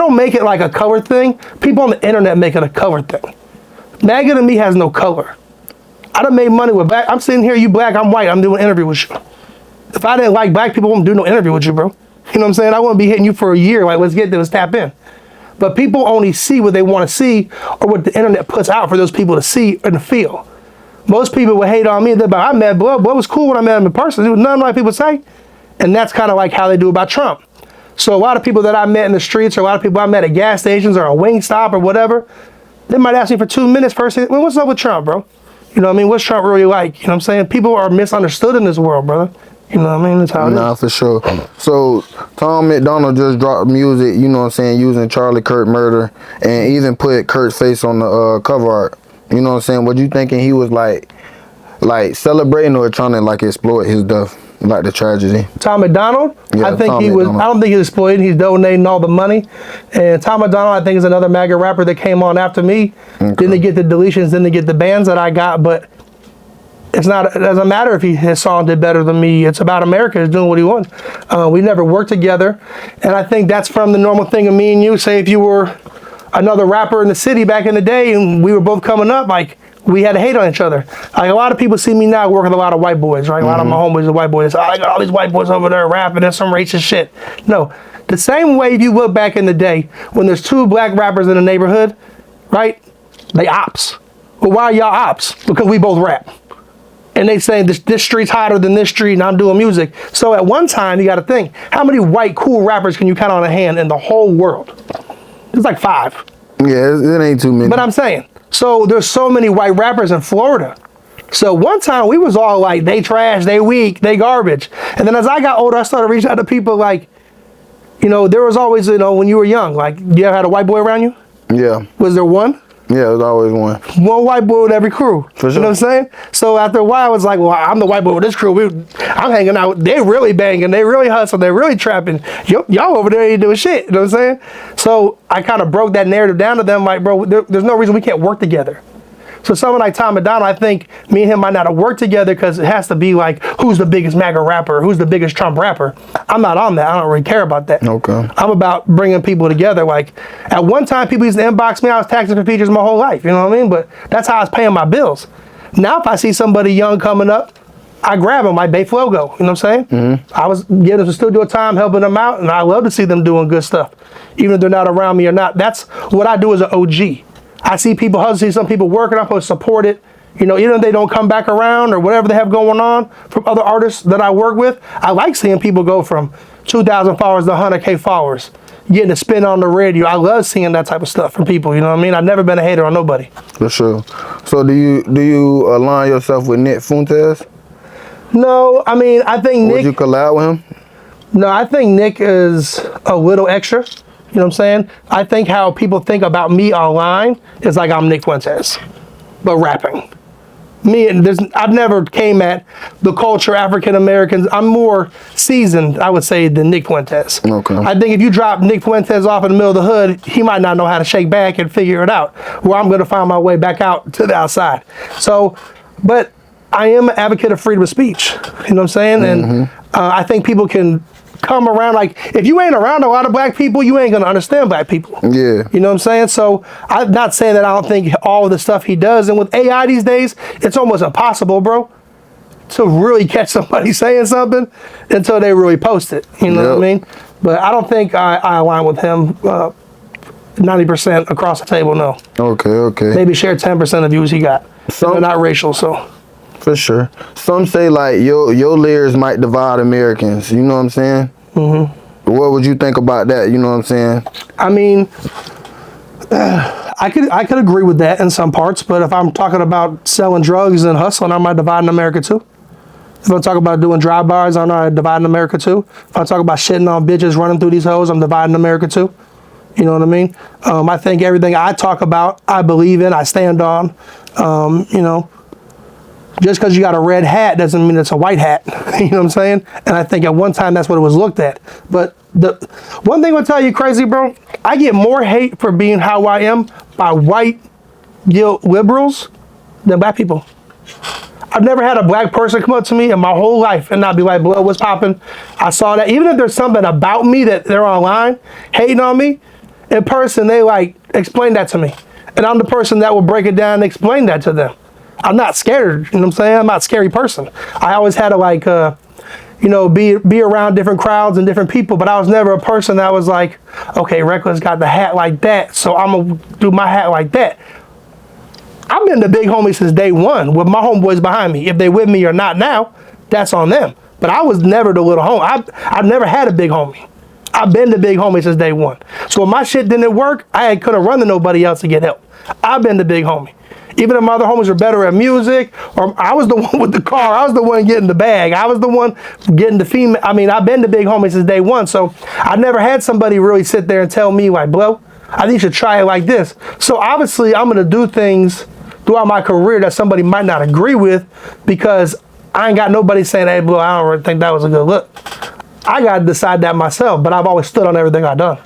don't make it like a color thing. People on the internet make it a color thing. MAGA to me has no color. I done made money with black. I'm sitting here, you black, I'm white, I'm doing an interview with you. If I didn't like black people, I wouldn't do no interview with you, bro. You know what I'm saying? I wouldn't be hitting you for a year, like, let's get this, let's tap in. But people only see what they want to see or what the internet puts out for those people to see and feel. Most people would hate on me. They're like, I met Blow. Blow was cool when I met him in person. It was nothing like people say. And that's kind of like how they do about Trump. So a lot of people that I met in the streets, or a lot of people I met at gas stations or a Wingstop or whatever, they might ask me for 2 minutes first. Well, what's up with Trump, bro? You know what I mean? What's Trump really like? You know what I'm saying? People are misunderstood in this world, brother. You know what I mean? That's how it is. Nah, for sure. So, Tom Macdonald just dropped music, you know what I'm saying, using Charlie Kirk murder, and even put Kurt's face on the cover art. You know what I'm saying? What you thinking he was like celebrating or trying to like exploit his death, like the tragedy? Tom Macdonald? Yeah, I think Tom he was, Macdonald. I don't think he's exploiting, he's donating all the money. And Tom Macdonald, I think, is another MAGA rapper that came on after me. Okay. Didn't get the deletions, didn't get the bans that I got, but it's not, it doesn't matter if his song did better than me. It's about America. He's doing what he wants. We never worked together. And I think that's from the normal thing of me and you. Say if you were another rapper in the city back in the day and we were both coming up, like, we had to hate on each other. Like, a lot of people see me now working with a lot of white boys, right? A lot of my homies are white boys. I got all these white boys over there rapping. That's some racist shit. No. The same way if you look back in the day when there's 2 black rappers in the neighborhood, right? They ops. Well, why are y'all ops? Because we both rap. And they say this street's hotter than this street and I'm doing music. So at one time, you got to think, how many white cool rappers can you count on a hand in the whole world? It's like 5. Yeah, it ain't too many. But I'm saying, so there's so many white rappers in Florida. So one time we was all like, they trash, they weak, they garbage. And then as I got older, I started reaching out to people like, you know, there was always, you know, when you were young, like, you ever had a white boy around you? Yeah. Was there one? Yeah, there's always one. One white boy with every crew. For sure. You know what I'm saying? So after a while, I was like, well, I'm the white boy with this crew. I'm hanging out. They really banging. They really hustling. They really trapping. Y'all over there ain't doing shit. You know what I'm saying? So I kind of broke that narrative down to them. Like, bro, there's no reason we can't work together. So someone like Tom Macdonald, I think me and him might not have worked together because it has to be like, who's the biggest MAGA rapper? Who's the biggest Trump rapper? I'm not on that. I don't really care about that. Okay. I'm about bringing people together. Like, at one time, people used to inbox me. I was taxing for features my whole life. You know what I mean? But that's how I was paying my bills. Now, if I see somebody young coming up, I grab them like Bay Flogo. You know what I'm saying? Mm-hmm. I was giving them some studio time, helping them out, and I love to see them doing good stuff, even if they're not around me or not. That's what I do as an OG. I see people hustle, see some people working, I'm supposed to support it. You know, even if they don't come back around or whatever they have going on from other artists that I work with, I like seeing people go from 2,000 followers to 100K followers, getting a spin on the radio. I love seeing that type of stuff from people, you know what I mean? I've never been a hater on nobody. For sure. So do you align yourself with Nick Fuentes? No, I mean, I think Nick... Would you collab with him? No, I think Nick is a little extra. You know what I'm saying? I think how people think about me online is like I'm Nick Fuentes, but rapping. I've never came at the culture, African Americans. I'm more seasoned, I would say, than Nick Fuentes. Okay. I think if you drop Nick Fuentes off in the middle of the hood, he might not know how to shake back and figure it out. Well, I'm going to find my way back out to the outside. So, but I am an advocate of freedom of speech. You know what I'm saying? Mm-hmm. And I think people can come around, like, if you ain't around a lot of black people, you ain't gonna understand black people. Yeah. You know what I'm saying? So I'm not saying that I don't think all of the stuff he does, and with AI these days, it's almost impossible, bro, to really catch somebody saying something until they really post it. You know what I mean? But I don't think I align with him 90% across the table, no. Okay. Maybe share 10% of views he got. They're not racial, so. For sure. Some say like your lyrics might divide Americans. You know what I'm saying? Mm-hmm. What would you think about that? You know what I'm saying? I mean, I could agree with that in some parts, but if I'm talking about selling drugs and hustling, I might divide in America too. If I talk about doing drive-bys, I'm not dividing America too. If I talk about shitting on bitches running through these hoes, I'm dividing America too. You know what I mean? I think everything I talk about, I believe in, I stand on. You know, just because you got a red hat doesn't mean it's a white hat. You know what I'm saying? And I think at one time that's what it was looked at. But the one thing I'll tell you crazy, bro, I get more hate for being how I am by white guilt liberals than black people. I've never had a black person come up to me in my whole life and not be like, Blow, what's popping? I saw that. Even if there's something about me that they're online hating on me, in person, they like explain that to me. And I'm the person that will break it down and explain that to them. I'm not scared, you know what I'm saying? I'm not a scary person. I always had to like, you know, be around different crowds and different people, but I was never a person that was like, okay, Reckless got the hat like that, so I'm gonna do my hat like that. I've been the big homie since day one with my homeboys behind me. If they with me or not now, that's on them. But I was never the little homie. I've never had a big homie. I've been the big homie since day one. So when my shit didn't work, I couldn't run to nobody else to get help. I've been the big homie. Even if my other homies are better at music, or I was the one with the car, I was the one getting the bag, I was the one getting the female. I mean, I've been the big homie since day one. So I never had somebody really sit there and tell me like, Blow, I think you should try it like this. So obviously I'm gonna do things throughout my career that somebody might not agree with, because I ain't got nobody saying, hey, Blow, I don't really think that was a good look. I gotta decide that myself, but I've always stood on everything I've done.